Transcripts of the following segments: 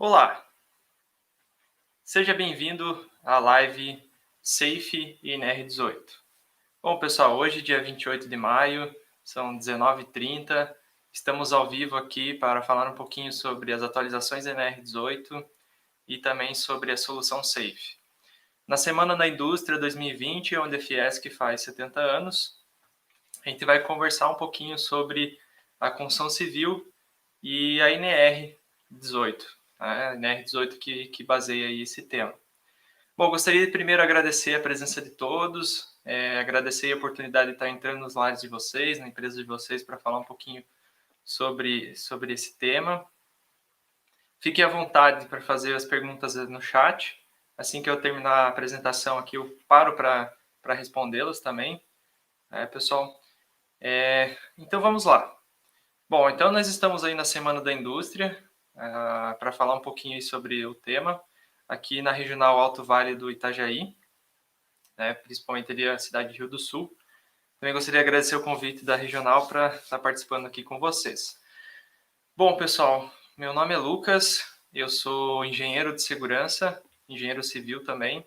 Olá, seja bem-vindo à live SAFe e NR18. Bom, pessoal, hoje, dia 28 de maio, são 19h30, estamos ao vivo aqui para falar um pouquinho sobre as atualizações da NR18 e também sobre a solução SAFe. Na Semana da Indústria 2020, onde a Fiesc faz 70 anos, a gente vai conversar um pouquinho sobre a construção civil e a NR18. A NR18 que baseia aí esse tema. Bom, gostaria de primeiro agradecer a presença de todos, agradecer a oportunidade de estar entrando nos lives de vocês, na empresa de vocês, para falar um pouquinho sobre esse tema. Fiquem à vontade para fazer as perguntas no chat. Assim que eu terminar a apresentação aqui, eu paro para respondê-las também. Pessoal, então vamos lá. Bom, então nós estamos aí na Semana da Indústria, para falar um pouquinho aí sobre o tema, aqui na Regional Alto Vale do Itajaí, principalmente ali a cidade de Rio do Sul. Também gostaria de agradecer o convite da Regional para estar participando aqui com vocês. Bom, pessoal, meu nome é Lucas, eu sou engenheiro de segurança, engenheiro civil também,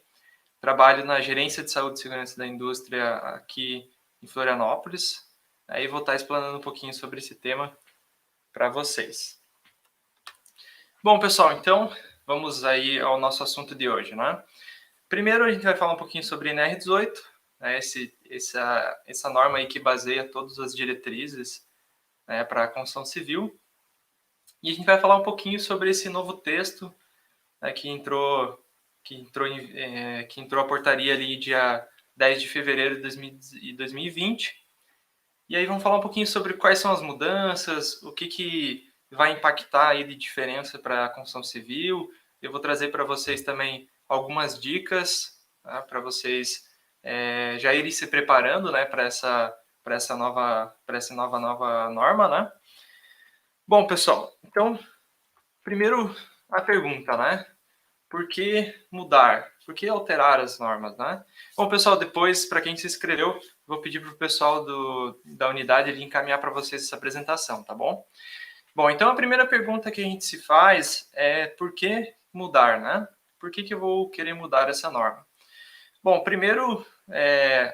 trabalho na Gerência de Saúde e Segurança da Indústria aqui em Florianópolis, aí vou estar explanando um pouquinho sobre esse tema para vocês. Bom, pessoal, então vamos aí ao nosso assunto de hoje, né? Primeiro a gente vai falar um pouquinho sobre NR18, né? Essa norma aí que baseia todas as diretrizes, né, para a construção civil. E a gente vai falar um pouquinho sobre esse novo texto, né, que entrou a portaria ali dia 10 de fevereiro de 2020. E aí vamos falar um pouquinho sobre quais são as mudanças, o que vai impactar aí de diferença para a construção civil. Eu vou trazer para vocês também algumas dicas, tá, para vocês já irem se preparando, né, para essa nova norma, né? Bom, pessoal, então primeiro a pergunta, né? Por que mudar? Por que alterar as normas, né? Bom, pessoal, depois, para quem se inscreveu, vou pedir para o pessoal da unidade ali encaminhar para vocês essa apresentação, tá bom? Bom, então a primeira pergunta que a gente se faz é por que mudar, né? Por que eu vou querer mudar essa norma? Bom, primeiro,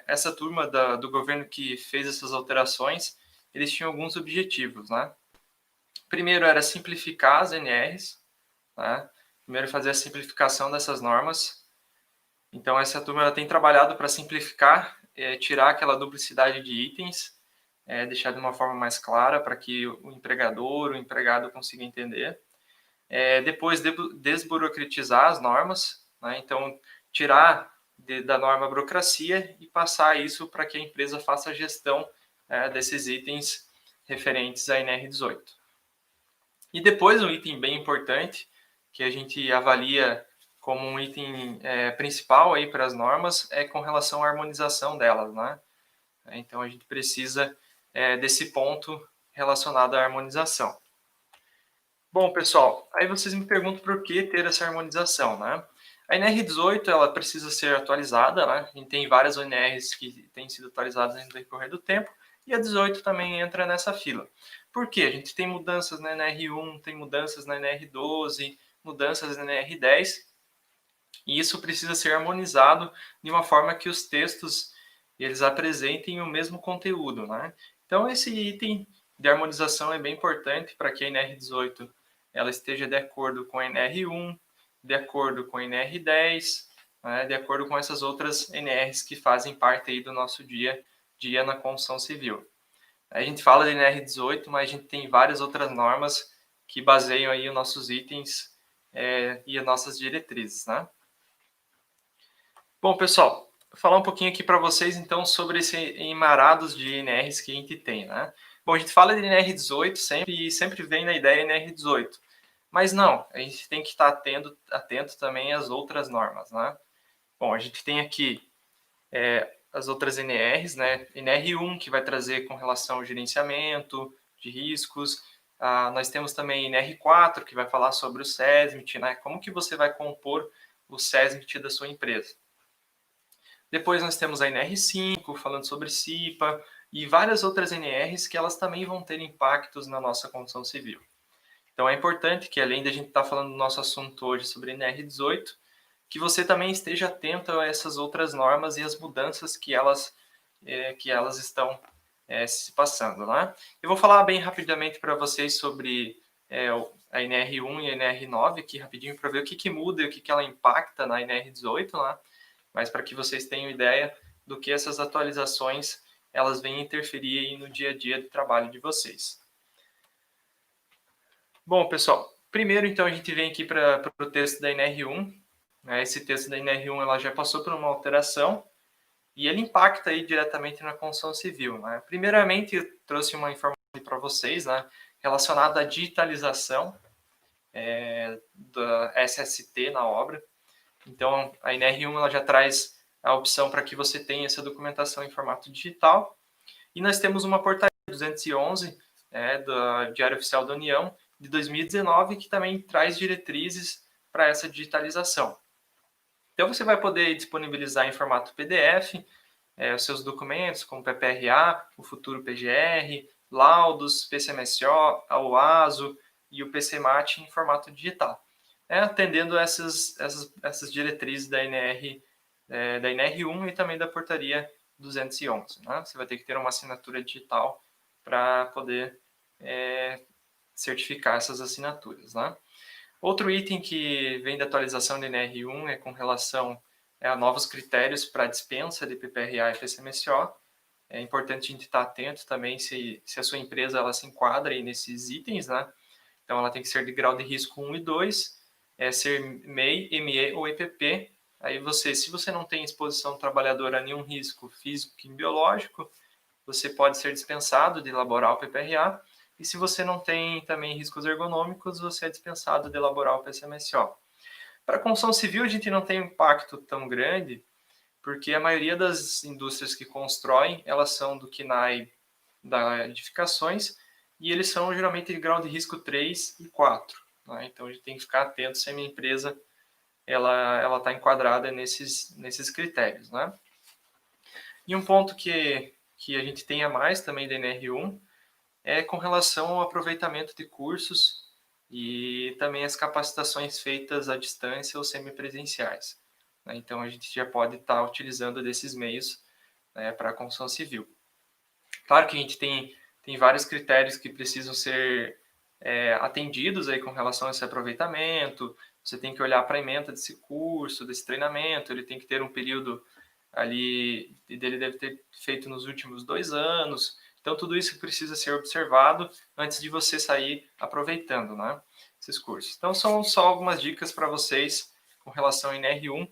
essa turma do governo que fez essas alterações, eles tinham alguns objetivos, né? Primeiro era simplificar as NRs, né? Primeiro fazer a simplificação dessas normas. Então essa turma ela tem trabalhado para simplificar, tirar aquela duplicidade de itens, deixar de uma forma mais clara para que o empregador, o empregado consiga entender. Depois desburocratizar as normas, né? Então tirar da norma a burocracia e passar isso para que a empresa faça a gestão desses itens referentes à NR18. E depois um item bem importante que a gente avalia como um item principal aí para as normas é com relação à harmonização delas, né? Então a gente precisa desse ponto relacionado à harmonização. Bom, pessoal, aí vocês me perguntam por que ter essa harmonização, né? A NR18 ela precisa ser atualizada, né? A gente tem várias ONRs que têm sido atualizadas no decorrer do tempo e a 18 também entra nessa fila. Por quê? A gente tem mudanças na NR1, tem mudanças na NR12, mudanças na NR10 e isso precisa ser harmonizado de uma forma que os textos eles apresentem o mesmo conteúdo, né? Então esse item de harmonização é bem importante para que a NR18 ela esteja de acordo com a NR1, de acordo com a NR10, né, de acordo com essas outras NRs que fazem parte aí do nosso dia a dia na construção civil. A gente fala de NR18, mas a gente tem várias outras normas que baseiam aí os nossos itens e as nossas diretrizes, né? Bom, pessoal, vou falar um pouquinho aqui para vocês, então, sobre esse emmarados de NRs que a gente tem, né? Bom, a gente fala de NR18 sempre e sempre vem na ideia NR18. Mas não, a gente tem que estar atento também às outras normas, né? Bom, a gente tem aqui as outras NRs, né? NR1, que vai trazer com relação ao gerenciamento de riscos. Nós temos também NR4, que vai falar sobre o SESMIT, né? Como que você vai compor o SESMIT da sua empresa. Depois nós temos a NR5, falando sobre CIPA, e várias outras NRs que elas também vão ter impactos na nossa construção civil. Então, é importante que, além de a gente estar falando do nosso assunto hoje sobre NR18, que você também esteja atento a essas outras normas e as mudanças que elas estão se passando, né? Eu vou falar bem rapidamente para vocês sobre a NR1 e a NR9 aqui rapidinho para ver o que muda e o que ela impacta na NR18, né? Mas para que vocês tenham ideia do que essas atualizações elas vêm interferir no dia a dia de trabalho de vocês. Bom, pessoal, primeiro então a gente vem aqui para o texto da NR1. Né? Esse texto da NR1 ela já passou por uma alteração e ele impacta aí diretamente na construção civil. Né? Primeiramente, eu trouxe uma informação para vocês, né, relacionada à digitalização da SST na obra. Então, a NR1 ela já traz a opção para que você tenha essa documentação em formato digital. E nós temos uma portaria 211 do Diário Oficial da União de 2019 que também traz diretrizes para essa digitalização. Então, você vai poder disponibilizar em formato PDF os seus documentos, como PPRA, o futuro PGR, laudos, PCMSO, a OASO e o PCMAT em formato digital, atendendo essas diretrizes da NR1 e também da portaria 211. Né? Você vai ter que ter uma assinatura digital para poder certificar essas assinaturas. Né? Outro item que vem da atualização da NR1 é com relação a novos critérios para dispensa de PPRA e PCMSO. É importante a gente estar atento também se a sua empresa ela se enquadra aí nesses itens, né? Então, ela tem que ser de grau de risco 1 e 2, ser MEI, ME ou EPP. Aí se você não tem exposição do trabalhador a nenhum risco físico e biológico, você pode ser dispensado de elaborar o PPRA. E se você não tem também riscos ergonômicos, você é dispensado de elaborar o PCMSO. Para a construção civil, a gente não tem um impacto tão grande, porque a maioria das indústrias que constroem, elas são do KNAI das edificações, e eles são geralmente de grau de risco 3 e 4. Né? Então, a gente tem que ficar atento se a minha empresa ela está enquadrada nesses critérios. Né? E um ponto que a gente tem a mais também da NR1 é com relação ao aproveitamento de cursos e também as capacitações feitas à distância ou semipresenciais. Né? Então, a gente já pode estar utilizando desses meios para a construção civil. Claro que a gente tem vários critérios que precisam ser atendidos aí com relação a esse aproveitamento. Você tem que olhar para a ementa desse curso, desse treinamento, ele tem que ter um período ali, ele deve ter feito nos últimos 2 anos. Então, tudo isso precisa ser observado antes de você sair aproveitando, né, esses cursos. Então, são só algumas dicas para vocês com relação ao NR1.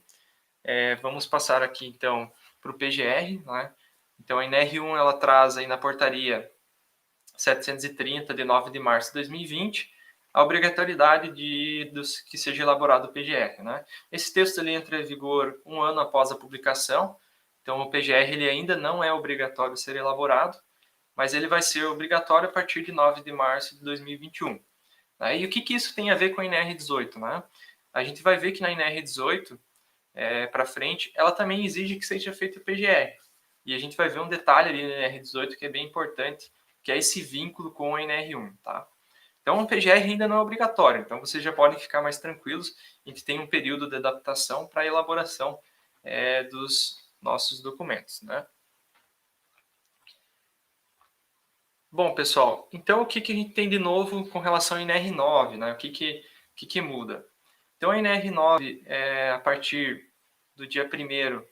Vamos passar aqui, então, para o PGR. Né? Então, a NR1 ela traz aí na portaria 730, de 9 de março de 2020, a obrigatoriedade que seja elaborado o PGR. Né? Esse texto ele entra em vigor 1 ano após a publicação, então o PGR ele ainda não é obrigatório ser elaborado, mas ele vai ser obrigatório a partir de 9 de março de 2021. Né? E o que isso tem a ver com a NR18? Né? A gente vai ver que na NR18, para frente, ela também exige que seja feito o PGR. E a gente vai ver um detalhe ali na NR18 que é bem importante, que é esse vínculo com a NR1. Tá? Então, o PGR ainda não é obrigatório, então vocês já podem ficar mais tranquilos. A gente tem um período de adaptação para a elaboração dos nossos documentos. Né? Bom, pessoal, então o que a gente tem de novo com relação à NR9? Né? O que muda? Então, a NR9, a partir do dia 1º,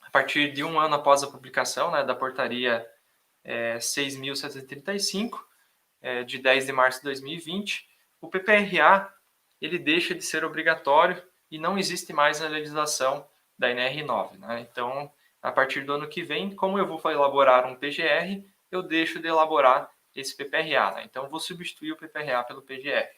a partir de 1 ano após a publicação, né, da portaria 6.735, de 10 de março de 2020, o PPRA ele deixa de ser obrigatório e não existe mais na legislação da NR9. Né? Então, a partir do ano que vem, como eu vou elaborar um PGR, eu deixo de elaborar esse PPRA. Né? Então, eu vou substituir o PPRA pelo PGR.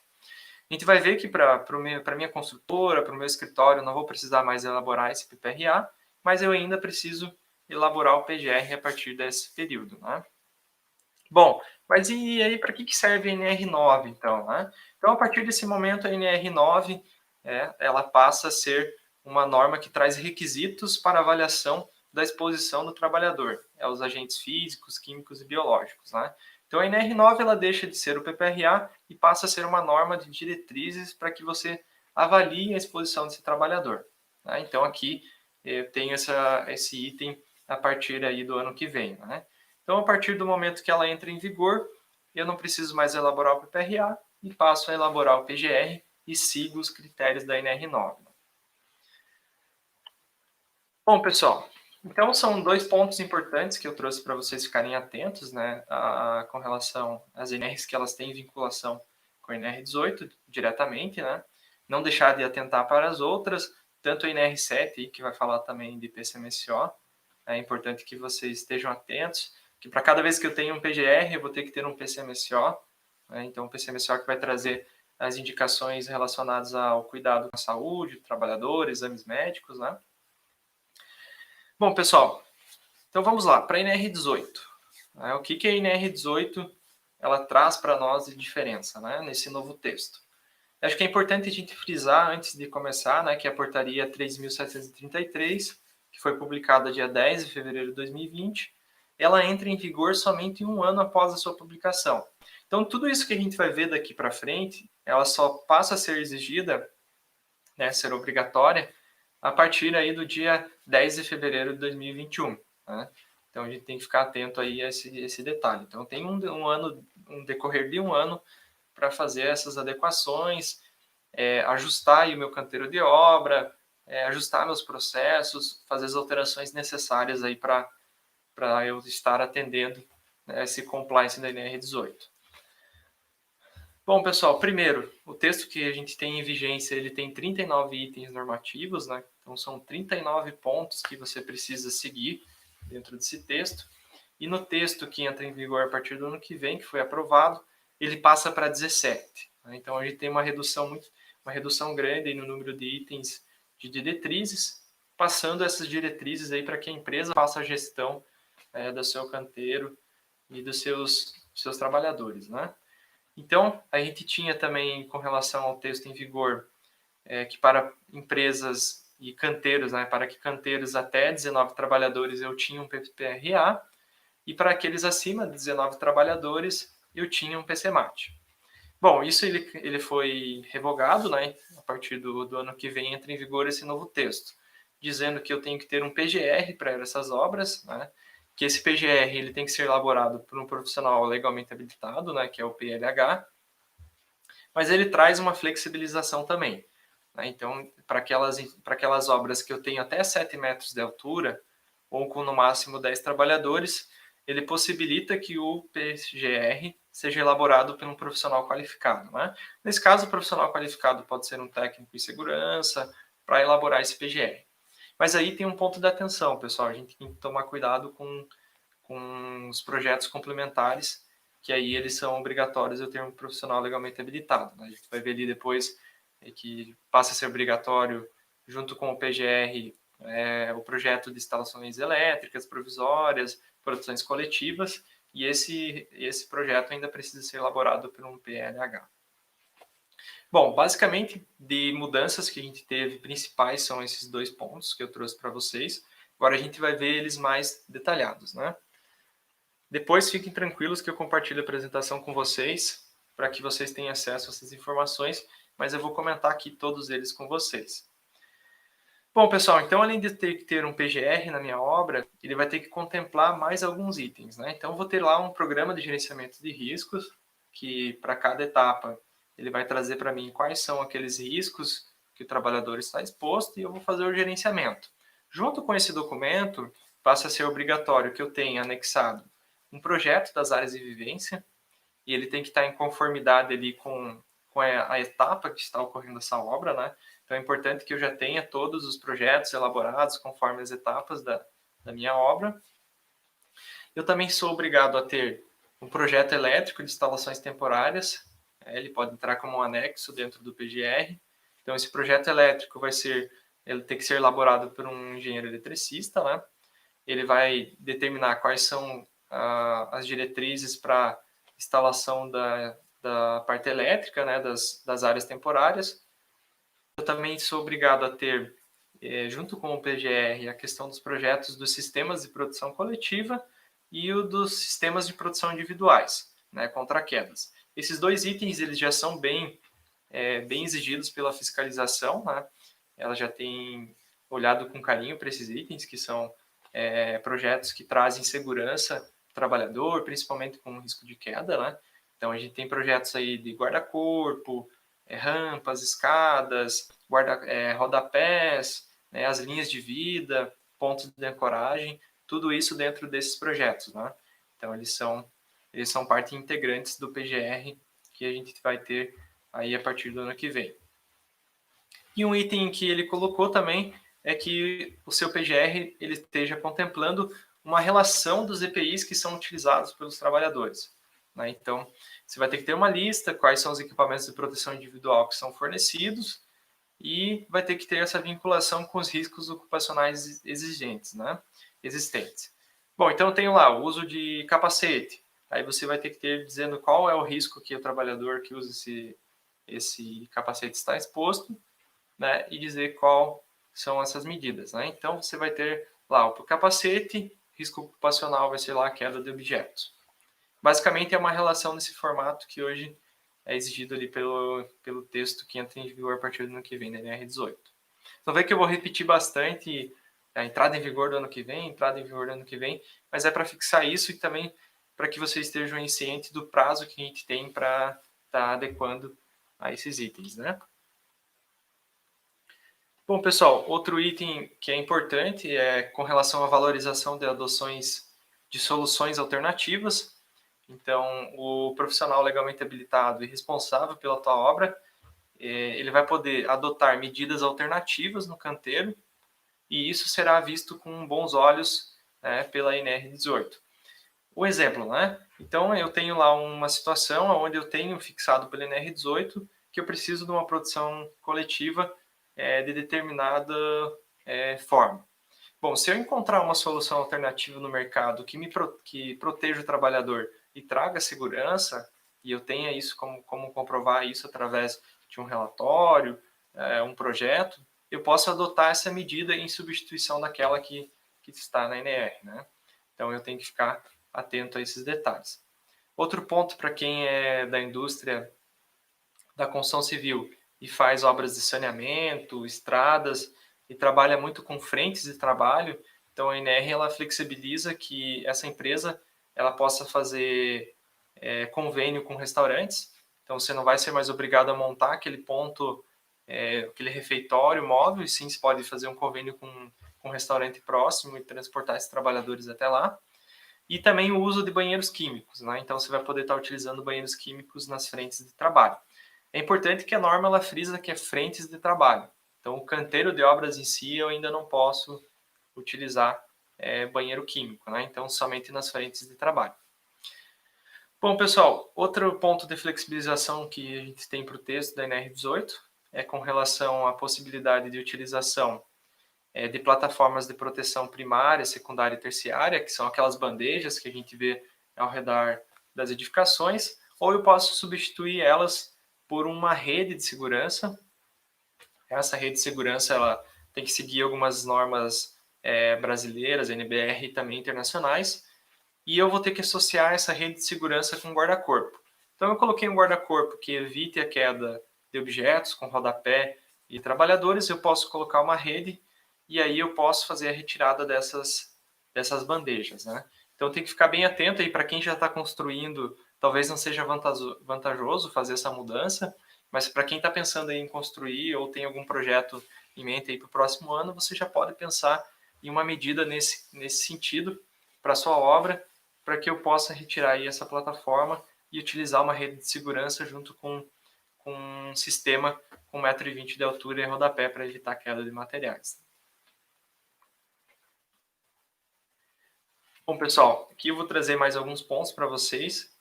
A gente vai ver que para a minha construtora, para o meu escritório, eu não vou precisar mais elaborar esse PPRA, mas eu ainda preciso elaborar o PGR a partir desse período. Né? Bom, mas e aí para que serve a NR9, então? Né? Então, a partir desse momento, a NR9 ela passa a ser uma norma que traz requisitos para avaliação da exposição do trabalhador, aos agentes físicos, químicos e biológicos, né? Então, a NR9 ela deixa de ser o PPRA e passa a ser uma norma de diretrizes para que você avalie a exposição desse trabalhador, né? Então, aqui eu tenho esse item a partir aí do ano que vem, né? Então, a partir do momento que ela entra em vigor, eu não preciso mais elaborar o PPRA e passo a elaborar o PGR e sigo os critérios da NR9. Bom, pessoal, então são 2 pontos importantes que eu trouxe para vocês ficarem atentos, né, com relação às NRs que elas têm vinculação com a NR18 diretamente, né, não deixar de atentar para as outras, tanto a NR7, que vai falar também de PCMSO, é importante que vocês estejam atentos, que para cada vez que eu tenho um PGR, eu vou ter que ter um PCMSO, né, então o PCMSO que vai trazer as indicações relacionadas ao cuidado com a saúde do trabalhador, exames médicos, né. Bom, pessoal, então vamos lá, para a NR18. O que a NR18 ela traz para nós de diferença, né, nesse novo texto? Acho que é importante a gente frisar, antes de começar, né, que a portaria 3.733, que foi publicada dia 10 de fevereiro de 2020, ela entra em vigor somente 1 ano após a sua publicação. Então, tudo isso que a gente vai ver daqui para frente, ela só passa a ser exigida, né, ser obrigatória, a partir aí do dia 10 de fevereiro de 2021. Né? Então, a gente tem que ficar atento aí a esse detalhe. Então, tem um decorrer de 1 ano para fazer essas adequações, ajustar aí o meu canteiro de obra, ajustar meus processos, fazer as alterações necessárias aí para eu estar atendendo, né, esse compliance da NR18. Bom, pessoal, primeiro, o texto que a gente tem em vigência, ele tem 39 itens normativos, né? Então, são 39 pontos que você precisa seguir dentro desse texto. E no texto que entra em vigor a partir do ano que vem, que foi aprovado, ele passa para 17. Né? Então, a gente tem uma redução grande no número de itens de diretrizes, passando essas diretrizes aí para que a empresa faça a gestão do seu canteiro e dos seus trabalhadores, né? Então, a gente tinha também, com relação ao texto em vigor, que para empresas e canteiros, né, para que canteiros até 19 trabalhadores eu tinha um PPRA, e para aqueles acima de 19 trabalhadores eu tinha um PCMAT. Bom, isso ele foi revogado, né, a partir do ano que vem entra em vigor esse novo texto, dizendo que eu tenho que ter um PGR para essas obras, né, que esse PGR ele tem que ser elaborado por um profissional legalmente habilitado, né, que é o PLH, mas ele traz uma flexibilização também. Né? Então, para aquelas obras que eu tenho até 7 metros de altura, ou com no máximo 10 trabalhadores, ele possibilita que o PGR seja elaborado por um profissional qualificado. Né? Nesse caso, o profissional qualificado pode ser um técnico em segurança para elaborar esse PGR. Mas aí tem um ponto de atenção, pessoal. A gente tem que tomar cuidado com os projetos complementares, que aí eles são obrigatórios eu ter um profissional legalmente habilitado. Né? A gente vai ver ali depois que passa a ser obrigatório, junto com o PGR, o projeto de instalações elétricas provisórias, produções coletivas, e esse projeto ainda precisa ser elaborado por um PLH. Bom, basicamente, de mudanças que a gente teve, principais são esses 2 pontos que eu trouxe para vocês. Agora a gente vai ver eles mais detalhados, né? Depois fiquem tranquilos que eu compartilho a apresentação com vocês, para que vocês tenham acesso a essas informações, mas eu vou comentar aqui todos eles com vocês. Bom, pessoal, então além de ter que ter um PGR na minha obra, ele vai ter que contemplar mais alguns itens, né? Então, eu vou ter lá um programa de gerenciamento de riscos, que para cada etapa ele vai trazer para mim quais são aqueles riscos que o trabalhador está exposto e eu vou fazer o gerenciamento. Junto com esse documento, passa a ser obrigatório que eu tenha anexado um projeto das áreas de vivência, e ele tem que estar em conformidade ali com a etapa que está ocorrendo essa obra, né? Então é importante que eu já tenha todos os projetos elaborados conforme as etapas da minha obra. Eu também sou obrigado a ter um projeto elétrico de instalações temporárias, ele pode entrar como um anexo dentro do PGR. Então esse projeto elétrico ele tem que ser elaborado por um engenheiro eletricista, né? Ele vai determinar quais são as diretrizes para instalação da parte elétrica, né, das áreas temporárias. Eu também sou obrigado a ter junto com o PGR, a questão dos projetos dos sistemas de produção coletiva e o dos sistemas de produção individuais, né, contra quedas. Esses dois itens eles já são bem exigidos pela fiscalização, né? Ela já tem olhado com carinho para esses itens, que são projetos que trazem segurança para o trabalhador, principalmente com risco de queda, né? Então, a gente tem projetos aí de guarda-corpo, rampas, escadas, rodapés, né, as linhas de vida, pontos de ancoragem, tudo isso dentro desses projetos, né? Então, eles são parte integrantes do PGR que a gente vai ter aí a partir do ano que vem. E um item que ele colocou também é que o seu PGR ele esteja contemplando uma relação dos EPIs que são utilizados pelos trabalhadores, né? Então, você vai ter que ter uma lista, quais são os equipamentos de proteção individual que são fornecidos, e vai ter que ter essa vinculação com os riscos ocupacionais existentes. Bom, então eu tenho lá o uso de capacete. Aí você vai ter que ter dizendo qual é o risco que o trabalhador que usa esse capacete está exposto, né? E dizer qual são essas medidas, né? Então você vai ter lá o capacete, risco ocupacional vai ser lá a queda de objetos. Basicamente é uma relação nesse formato que hoje é exigido ali pelo texto que entra em vigor a partir do ano que vem, da NR18. Então vê que eu vou repetir bastante a entrada em vigor do ano que vem, mas é para fixar isso e também para que vocês estejam cientes do prazo que a gente tem para estar adequando a esses itens, né? Bom, pessoal, outro item que é importante é com relação à valorização de adoções de soluções alternativas. Então, o profissional legalmente habilitado e responsável pela tua obra, ele vai poder adotar medidas alternativas no canteiro e isso será visto com bons olhos, né, pela NR18. O exemplo, né? Então, eu tenho lá uma situação onde eu tenho fixado pela NR18 que eu preciso de uma produção coletiva de determinada forma. Bom, se eu encontrar uma solução alternativa no mercado que proteja o trabalhador e traga segurança, e eu tenha isso como comprovar isso através de um relatório, um projeto, eu posso adotar essa medida em substituição daquela que está na NR, né? Então eu tenho que ficar atento a esses detalhes. Outro ponto para quem é da indústria da construção civil e faz obras de saneamento, estradas, e trabalha muito com frentes de trabalho, então a NR ela flexibiliza que essa empresa ela possa fazer convênio com restaurantes, então você não vai ser mais obrigado a montar aquele ponto, aquele refeitório móvel, e sim você pode fazer um convênio com um restaurante próximo e transportar esses trabalhadores até lá. E também o uso de banheiros químicos, né? Então você vai poder estar utilizando banheiros químicos nas frentes de trabalho. É importante que a norma ela frisa que é frentes de trabalho. Então, o canteiro de obras em si eu ainda não posso utilizar banheiro químico, né? Então, somente nas frentes de trabalho. Bom, pessoal, outro ponto de flexibilização que a gente tem para o texto da NR18 é com relação à possibilidade de utilização de plataformas de proteção primária, secundária e terciária, que são aquelas bandejas que a gente vê ao redor das edificações, ou eu posso substituir elas por uma rede de segurança. Essa rede de segurança ela tem que seguir algumas normas brasileiras, NBR e também internacionais, e eu vou ter que associar essa rede de segurança com guarda-corpo. Então eu coloquei um guarda-corpo que evite a queda de objetos com rodapé e trabalhadores, eu posso colocar uma rede e aí eu posso fazer a retirada dessas bandejas, né? Então tem que ficar bem atento aí para quem já está construindo, talvez não seja vantajoso fazer essa mudança, mas para quem está pensando em construir ou tem algum projeto em mente para o próximo ano, você já pode pensar em uma medida nesse sentido para a sua obra, para que eu possa retirar aí essa plataforma e utilizar uma rede de segurança junto com um sistema com 1,20 m de altura e rodapé para evitar a queda de materiais. Bom, pessoal, aqui eu vou trazer mais alguns pontos para vocês.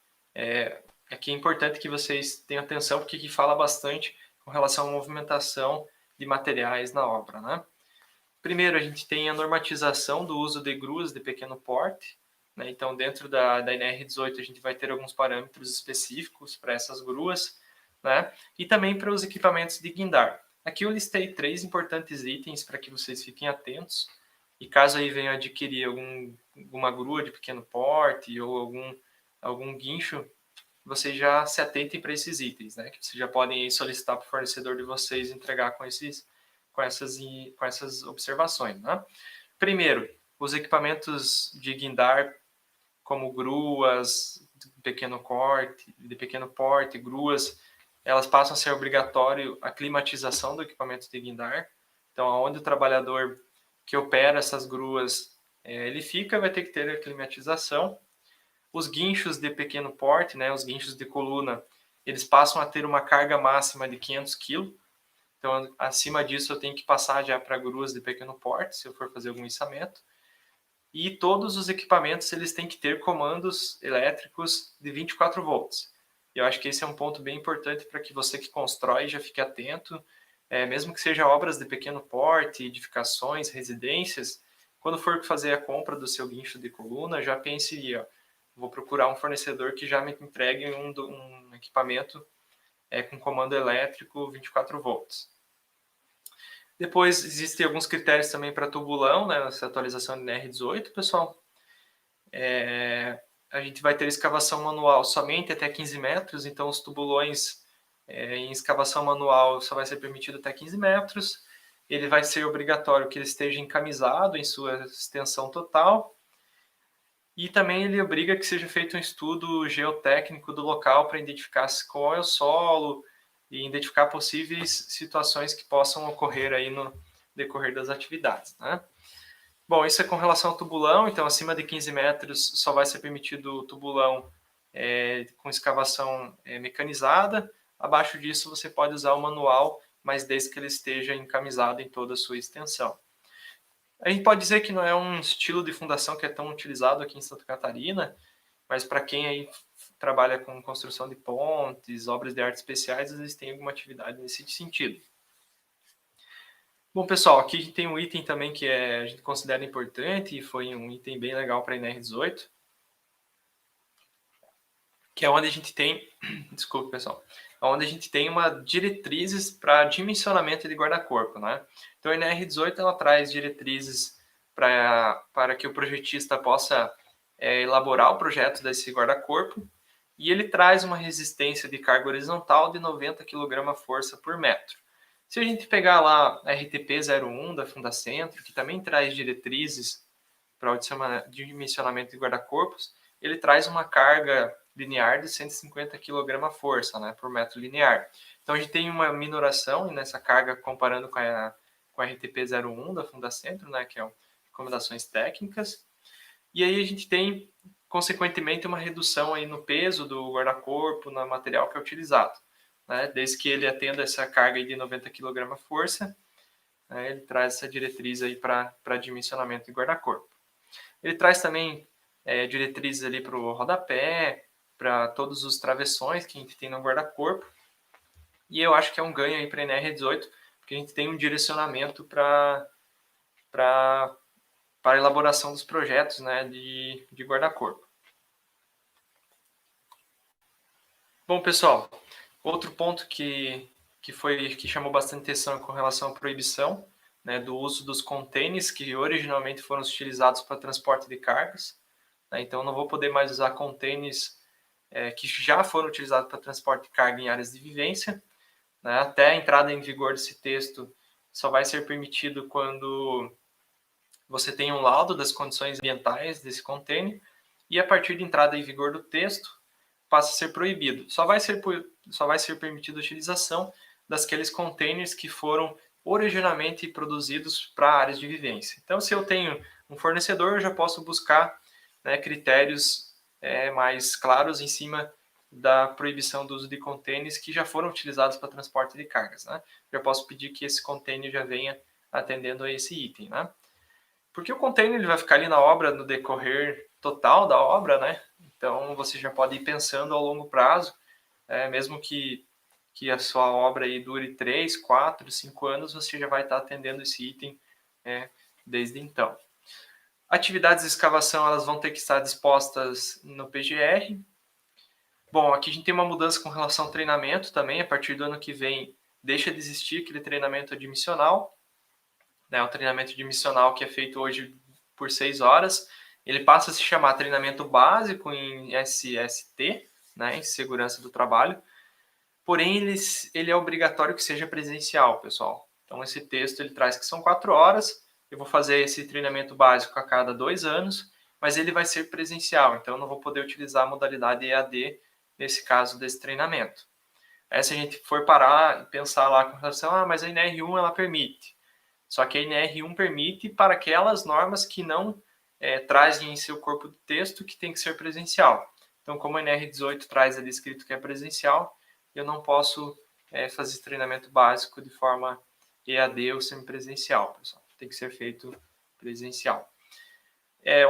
Aqui é importante que vocês tenham atenção, porque aqui fala bastante com relação à movimentação de materiais na obra, né? Primeiro, a gente tem a normatização do uso de gruas de pequeno porte, né? Então, dentro da NR18, a gente vai ter alguns parâmetros específicos para essas gruas, né? E também para os equipamentos de guindar. Aqui eu listei 3 importantes itens para que vocês fiquem atentos. E caso aí venham adquirir alguma grua de pequeno porte ou algum guincho, vocês já se atentem para esses itens, né? Que vocês já podem aí solicitar para o fornecedor de vocês entregar com essas observações, né? Primeiro, os equipamentos de guindar, como gruas de pequeno porte, gruas, elas passam a ser obrigatório a climatização do equipamento de guindar. Então, onde o trabalhador que opera essas gruas, ele fica, vai ter que ter a climatização. Os guinchos de pequeno porte, né, os guinchos de coluna, eles passam a ter uma carga máxima de 500 kg. Então, acima disso, eu tenho que passar já para gruas de pequeno porte, se eu for fazer algum içamento. E todos os equipamentos eles têm que ter comandos elétricos de 24 volts. Eu acho que esse é um ponto bem importante para que você que constrói já fique atento, mesmo que seja obras de pequeno porte, edificações, residências, quando for fazer a compra do seu guincho de coluna, já pense, ó, vou procurar um fornecedor que já me entregue um equipamento com comando elétrico 24 volts. Depois, existem alguns critérios também para tubulão, né, essa atualização de NR18, pessoal. A gente vai ter escavação manual somente até 15 metros, então os tubulões em escavação manual só vai ser permitido até 15 metros. Ele vai ser obrigatório que ele esteja encamisado em sua extensão total. E também ele obriga que seja feito um estudo geotécnico do local para identificar qual é o solo e identificar possíveis situações que possam ocorrer aí no decorrer das atividades, né? Bom, isso é com relação ao tubulão, então acima de 15 metros só vai ser permitido o tubulão com escavação mecanizada. Abaixo disso você pode usar o manual, mas desde que ele esteja encamisado em toda a sua extensão. A gente pode dizer que não é um estilo de fundação que é tão utilizado aqui em Santa Catarina, mas para quem aí trabalha com construção de pontes, obras de arte especiais, às vezes tem alguma atividade nesse sentido. Bom, pessoal, aqui a gente tem um item também que a gente considera importante e foi um item bem legal para a NR18, que é onde a gente tem, desculpe, pessoal, onde a gente tem uma diretrizes para dimensionamento de guarda-corpo, né? Então a NR18 ela traz diretrizes para que o projetista possa elaborar o projeto desse guarda-corpo e ele traz uma resistência de carga horizontal de 90 kg força por metro. Se a gente pegar lá a RTP01 da Fundacentro, que também traz diretrizes para o dimensionamento de guarda-corpos, ele traz uma carga linear de 150 kg força, né, por metro linear. Então a gente tem uma minoração nessa carga comparando com a RTP01 da Fundacentro, né, que é recomendações técnicas. E aí a gente tem, consequentemente, uma redução aí no peso do guarda-corpo, no material que é utilizado, né, desde que ele atenda essa carga aí de 90 kg força, né, ele traz essa diretriz aí para dimensionamento de guarda-corpo. Ele traz também diretrizes ali para o rodapé, para todos os travessões que a gente tem no guarda-corpo. E eu acho que é um ganho aí para a NR18, porque a gente tem um direcionamento para a elaboração dos projetos, né, de guarda-corpo. Bom, pessoal, outro ponto que chamou bastante atenção com relação à proibição, né, do uso dos containers que originalmente foram utilizados para transporte de cargas. Né, então, não vou poder mais usar containers que já foram utilizados para transporte de carga em áreas de vivência. Né, até a entrada em vigor desse texto só vai ser permitido quando você tem um laudo das condições ambientais desse container e a partir de entrada em vigor do texto passa a ser proibido. Só vai ser permitida a utilização daqueles containers que foram originalmente produzidos para áreas de vivência. Então, se eu tenho um fornecedor, eu já posso buscar, né, critérios mais claros em cima da proibição do uso de containers que já foram utilizados para transporte de cargas. Né? Já posso pedir que esse container já venha atendendo a esse item. Né? Porque o container ele vai ficar ali na obra no decorrer total da obra, né? Então você já pode ir pensando ao longo prazo, mesmo que a sua obra aí dure 3, 4, 5 anos, você já vai estar atendendo esse item desde então. Atividades de escavação elas vão ter que estar dispostas no PGR. Bom, aqui a gente tem uma mudança com relação ao treinamento também. A partir do ano que vem, deixa de existir aquele treinamento admissional, né, o treinamento admissional que é feito hoje por 6 horas, ele passa a se chamar treinamento básico em SST, né, em segurança do trabalho, porém ele é obrigatório que seja presencial, pessoal. Então esse texto ele traz que são 4 horas, eu vou fazer esse treinamento básico a cada 2 anos, mas ele vai ser presencial, então eu não vou poder utilizar a modalidade EAD nesse caso desse treinamento. Aí se a gente for parar e pensar lá com relação, mas a NR1 ela permite. Só que a NR1 permite para aquelas normas que não trazem em seu corpo de texto que tem que ser presencial. Então, como a NR18 traz ali escrito que é presencial, eu não posso fazer esse treinamento básico de forma EAD ou semipresencial, pessoal. Tem que ser feito presencial.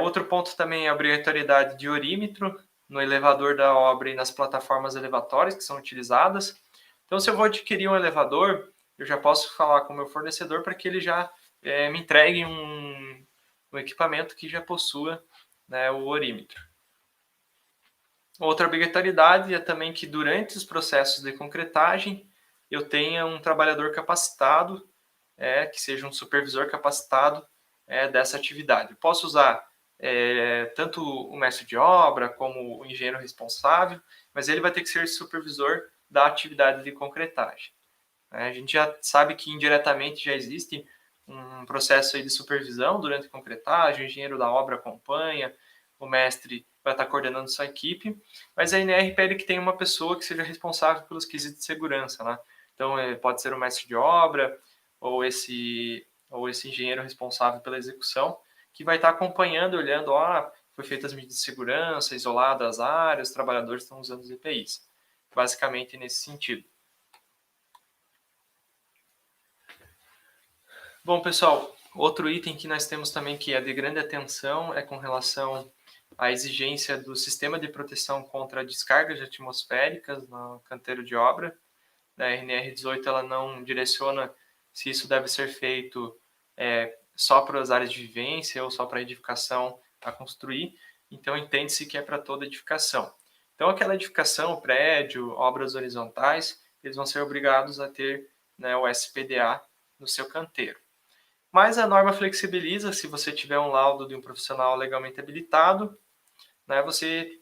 Outro ponto também é a obrigatoriedade de orímetro no elevador da obra e nas plataformas elevatórias que são utilizadas. Então, se eu vou adquirir um elevador, eu já posso falar com o meu fornecedor para que ele já me entregue um equipamento que já possua, né, o orímetro. Outra obrigatoriedade é também que durante os processos de concretagem eu tenha um trabalhador capacitado, que seja um supervisor capacitado dessa atividade. Eu posso usar tanto o mestre de obra como o engenheiro responsável, mas ele vai ter que ser supervisor da atividade de concretagem. A gente já sabe que indiretamente já existe um processo aí de supervisão durante a concretagem, o engenheiro da obra acompanha, o mestre vai estar coordenando sua equipe, mas a NR pede que tenha uma pessoa que seja responsável pelos quesitos de segurança, né? Então, pode ser o mestre de obra ou esse engenheiro responsável pela execução, que vai estar acompanhando, olhando, foi feitas as medidas de segurança, isoladas as áreas, os trabalhadores estão usando os EPIs. Basicamente nesse sentido. Bom, pessoal, outro item que nós temos também que é de grande atenção é com relação à exigência do sistema de proteção contra descargas atmosféricas no canteiro de obra. A NR18 ela não direciona se isso deve ser feito só para as áreas de vivência ou só para a edificação a construir, então entende-se que é para toda edificação. Então aquela edificação, prédio, obras horizontais, eles vão ser obrigados a ter, né, o SPDA no seu canteiro. Mas a norma flexibiliza, se você tiver um laudo de um profissional legalmente habilitado, né, você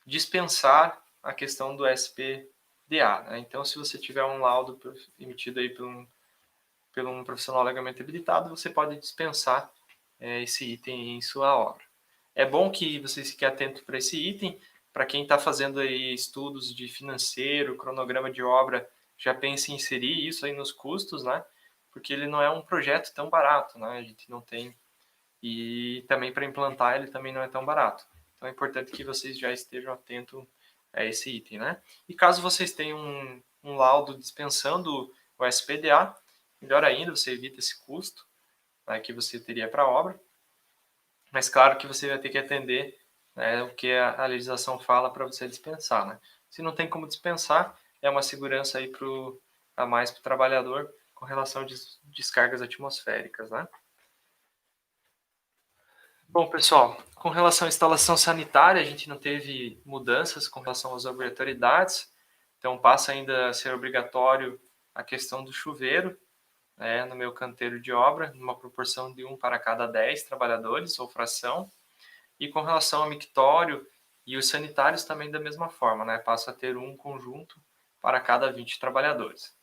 dispensar a questão do SPDA. Né? Então, se você tiver um laudo emitido aí por um profissional legalmente habilitado, você pode dispensar esse item em sua obra. É bom que você fique atento para esse item. Para quem está fazendo aí estudos de financeiro, cronograma de obra, já pense em inserir isso aí nos custos, né? Porque ele não é um projeto tão barato, né? A gente não tem... E também para implantar ele também não é tão barato. Então é importante que vocês já estejam atentos a esse item, né? E caso vocês tenham um laudo dispensando o SPDA, melhor ainda, você evita esse custo, né, que você teria para a obra. Mas claro que você vai ter que atender, né, o que a legislação fala para você dispensar, né? Se não tem como dispensar, é uma segurança aí a mais para o trabalhador com relação a descargas atmosféricas, né? Bom, pessoal, com relação à instalação sanitária, a gente não teve mudanças com relação às obrigatoriedades, então passa ainda a ser obrigatório a questão do chuveiro, né, no meu canteiro de obra, numa proporção de 1 para cada 10 trabalhadores, ou fração, e com relação ao mictório e os sanitários também da mesma forma, né, passa a ter um conjunto para cada 20 trabalhadores.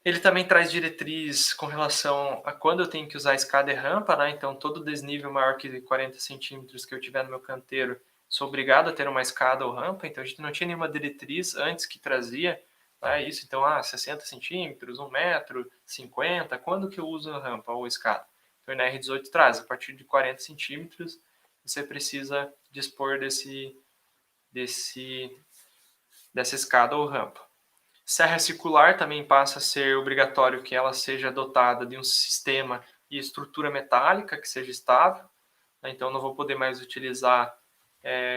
Ele também traz diretriz com relação a quando eu tenho que usar escada e rampa, né? Então, todo desnível maior que 40 centímetros que eu tiver no meu canteiro, sou obrigado a ter uma escada ou rampa. Então, a gente não tinha nenhuma diretriz antes que trazia, né, isso. Então, 60 centímetros, 1 metro, 50, quando que eu uso a rampa ou escada? Então, na R18 traz, a partir de 40 centímetros, você precisa dispor dessa escada ou rampa. Serra circular também passa a ser obrigatório que ela seja dotada de um sistema e estrutura metálica que seja estável. Então, não vou poder mais utilizar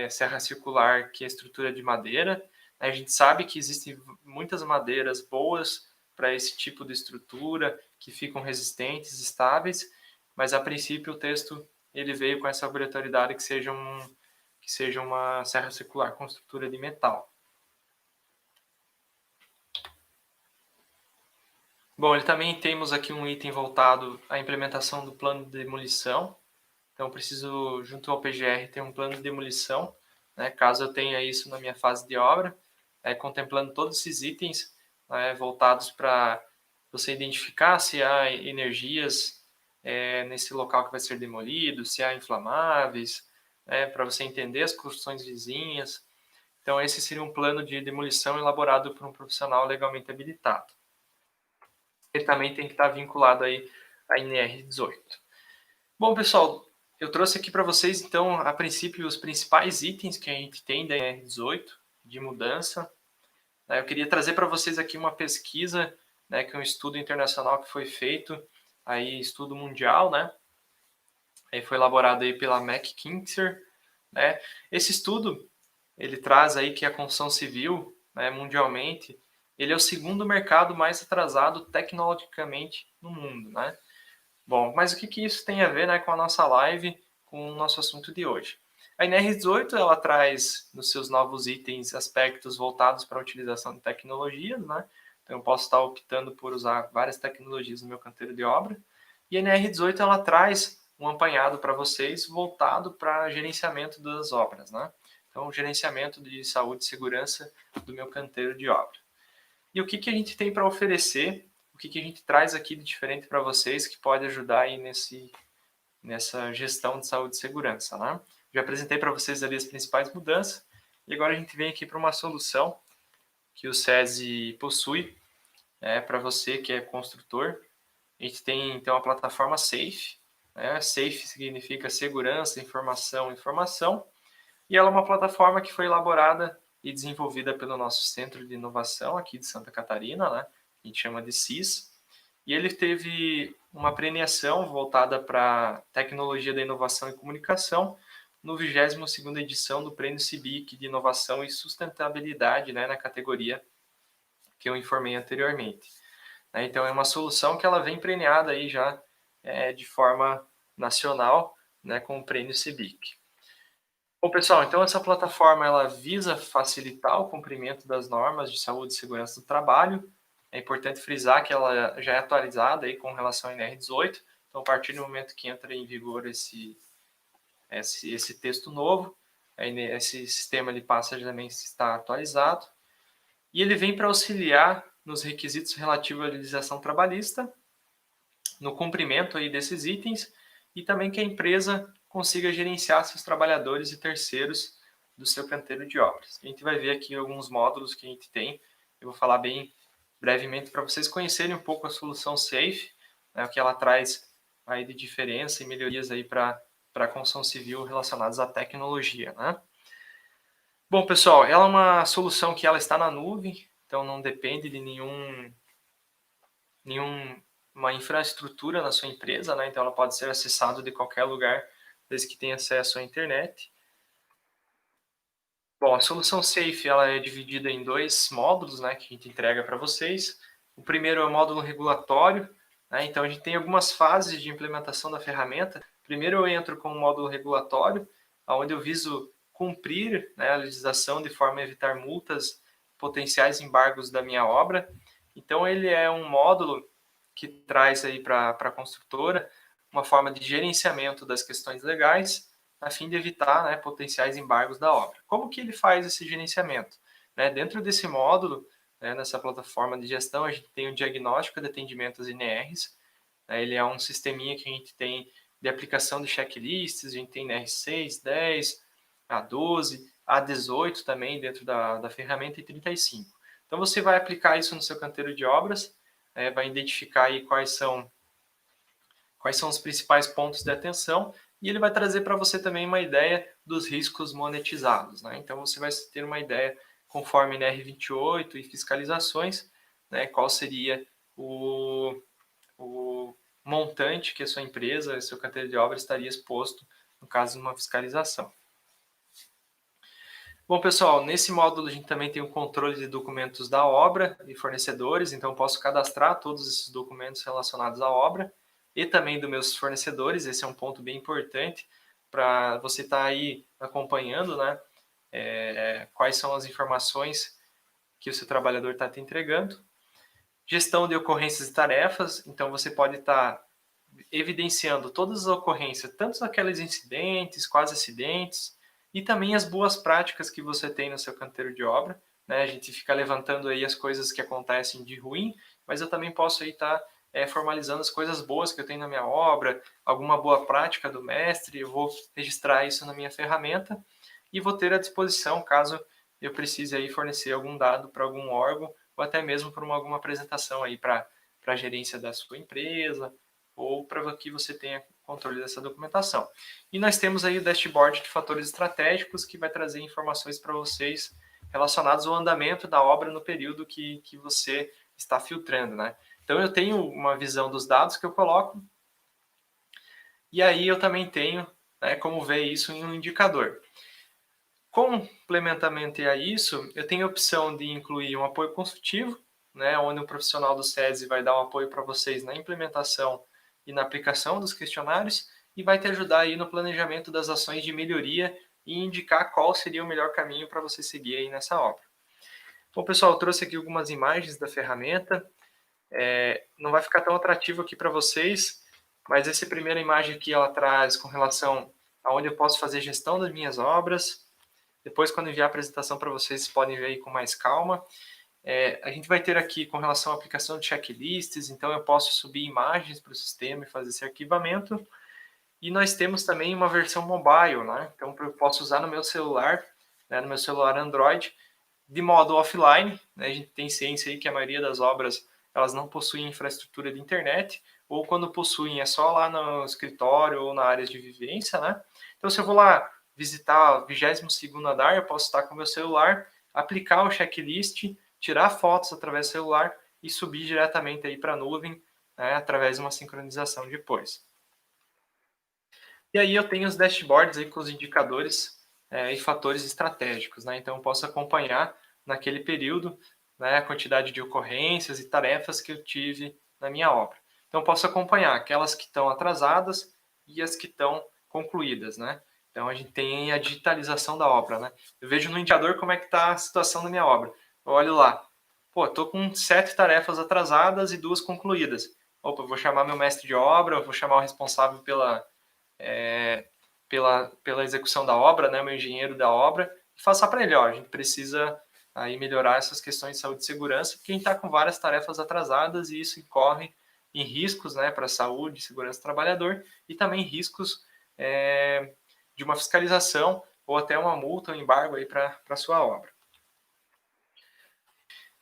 serra circular que é estrutura de madeira. A gente sabe que existem muitas madeiras boas para esse tipo de estrutura, que ficam resistentes, estáveis, mas a princípio o texto ele veio com essa obrigatoriedade que seja uma serra circular com estrutura de metal. Bom, ele também temos aqui um item voltado à implementação do plano de demolição. Então, eu preciso, junto ao PGR, ter um plano de demolição, né, caso eu tenha isso na minha fase de obra, contemplando todos esses itens, né, voltados para você identificar se há energias nesse local que vai ser demolido, se há inflamáveis, para você entender as construções vizinhas. Então, esse seria um plano de demolição elaborado por um profissional legalmente habilitado. Ele também tem que estar vinculado aí à NR18. Bom, pessoal, eu trouxe aqui para vocês, então, a princípio, os principais itens que a gente tem da NR18 de mudança. Eu queria trazer para vocês aqui uma pesquisa, né, que é um estudo internacional que foi feito, aí estudo mundial, né? Aí foi elaborado aí pela McKinsey, né? Esse estudo, ele traz aí que a construção civil, né, mundialmente, ele é o segundo mercado mais atrasado tecnologicamente no mundo, né? Bom, mas o que isso tem a ver, né, com a nossa live, com o nosso assunto de hoje? A NR18 ela traz nos seus novos itens aspectos voltados para a utilização de tecnologias, né? Então eu posso estar optando por usar várias tecnologias no meu canteiro de obra. E a NR18 ela traz um apanhado para vocês voltado para gerenciamento das obras, né? Então, gerenciamento de saúde e segurança do meu canteiro de obra. E o que a gente tem para oferecer, o que a gente traz aqui de diferente para vocês que pode ajudar aí nessa gestão de saúde e segurança, né? Já apresentei para vocês ali as principais mudanças e agora a gente vem aqui para uma solução que o SESI possui, para você que é construtor. A gente tem então a plataforma SAFE, né? SAFE significa segurança, informação, e ela é uma plataforma que foi elaborada e desenvolvida pelo nosso Centro de Inovação aqui de Santa Catarina, né? A gente chama de CIS. E ele teve uma premiação voltada para tecnologia da inovação e comunicação no 22ª edição do Prêmio CIBIC de Inovação e Sustentabilidade, né, na categoria que eu informei anteriormente. Então, é uma solução que ela vem premiada aí já de forma nacional, né, com o Prêmio CIBIC. Bom, pessoal, então essa plataforma ela visa facilitar o cumprimento das normas de saúde e segurança do trabalho. É importante frisar que ela já é atualizada aí com relação à NR18. Então, a partir do momento que entra em vigor esse texto novo, esse sistema ele passa também a estar atualizado. E ele vem para auxiliar nos requisitos relativos à legislação trabalhista, no cumprimento aí desses itens e também que a empresa consiga gerenciar seus trabalhadores e terceiros do seu canteiro de obras. A gente vai ver aqui alguns módulos que a gente tem. Eu vou falar bem brevemente para vocês conhecerem um pouco a solução Safe, né, o que ela traz aí de diferença e melhorias aí para a construção civil relacionadas à tecnologia, né? Bom, pessoal, ela é uma solução que ela está na nuvem, então não depende de uma infraestrutura na sua empresa, né? Então ela pode ser acessada de qualquer lugar, desde que tenha acesso à internet. Bom, a solução Safe ela é dividida em dois módulos, né, que a gente entrega para vocês. O primeiro é o módulo regulatório, né? Então a gente tem algumas fases de implementação da ferramenta. Primeiro eu entro com o módulo regulatório, onde eu viso cumprir, né, a legislação de forma a evitar multas, potenciais embargos da minha obra. Então ele é um módulo que traz aí para a construtora uma forma de gerenciamento das questões legais a fim de evitar, né, potenciais embargos da obra. Como que ele faz esse gerenciamento? Dentro desse módulo, nessa plataforma de gestão, a gente tem o diagnóstico de atendimento às INRs. Ele é um sisteminha que a gente tem de aplicação de checklists, a gente tem NR6, 10, A12, A18 também dentro da ferramenta e 35. Então você vai aplicar isso no seu canteiro de obras, vai identificar aí quais são os principais pontos de atenção e ele vai trazer para você também uma ideia dos riscos monetizados, né? Então você vai ter uma ideia, conforme NR28 e fiscalizações, né, qual seria o montante que a sua empresa, seu canteiro de obra estaria exposto no caso de uma fiscalização. Bom, pessoal, nesse módulo a gente também tem o controle de documentos da obra e fornecedores, então posso cadastrar todos esses documentos relacionados à obra e também dos meus fornecedores. Esse é um ponto bem importante para você estar aí acompanhando, né, quais são as informações que o seu trabalhador está te entregando. Gestão de ocorrências e tarefas, então você pode estar evidenciando todas as ocorrências, tanto aqueles incidentes, quase acidentes, e também as boas práticas que você tem no seu canteiro de obra. Né? A gente fica levantando aí as coisas que acontecem de ruim, mas eu também posso aí estar formalizando as coisas boas que eu tenho na minha obra, alguma boa prática do mestre, eu vou registrar isso na minha ferramenta e vou ter à disposição caso eu precise aí fornecer algum dado para algum órgão ou até mesmo para alguma apresentação aí para a gerência da sua empresa ou para que você tenha controle dessa documentação. E nós temos aí o dashboard de fatores estratégicos que vai trazer informações para vocês relacionadas ao andamento da obra no período que você está filtrando, né? Então eu tenho uma visão dos dados que eu coloco e aí eu também tenho, né, como ver isso em um indicador. Complementamento a isso, eu tenho a opção de incluir um apoio consultivo, né, onde o profissional do SESI vai dar um apoio para vocês na implementação e na aplicação dos questionários e vai te ajudar aí no planejamento das ações de melhoria e indicar qual seria o melhor caminho para você seguir aí nessa obra. Bom, pessoal, eu trouxe aqui algumas imagens da ferramenta. Não vai ficar tão atrativo aqui para vocês, mas essa primeira imagem aqui ela traz com relação a onde eu posso fazer gestão das minhas obras. Depois, quando enviar a apresentação para vocês, podem ver aí com mais calma. A gente vai ter aqui com relação à aplicação de checklists, então eu posso subir imagens para o sistema e fazer esse arquivamento. E nós temos também uma versão mobile, né? Então eu posso usar no meu celular, né, no meu celular Android, de modo offline. Né? A gente tem ciência aí que a maioria das obras elas não possuem infraestrutura de internet, ou quando possuem é só lá no escritório ou na área de vivência, né? Então se eu vou lá visitar o 22º andar, eu posso estar com o meu celular, aplicar o checklist, tirar fotos através do celular e subir diretamente aí para a nuvem, né, através de uma sincronização depois. E aí eu tenho os dashboards aí com os indicadores e fatores estratégicos, né? Então eu posso acompanhar naquele período, né, a quantidade de ocorrências e tarefas que eu tive na minha obra. Então eu posso acompanhar aquelas que estão atrasadas e as que estão concluídas, né? Então a gente tem a digitalização da obra, né? Eu vejo no indicador como é que está a situação da minha obra. Eu olho lá, pô, estou com 7 tarefas atrasadas e 2 concluídas. Opa, eu vou chamar meu mestre de obra, eu vou chamar o responsável pela execução da obra, né, meu engenheiro da obra, e falar para ele, ó, a gente precisa aí melhorar essas questões de saúde e segurança, porque a gente está com várias tarefas atrasadas e isso incorre em riscos, né, para a saúde e segurança do trabalhador e também riscos de uma fiscalização ou até uma multa ou um embargo aí para a sua obra.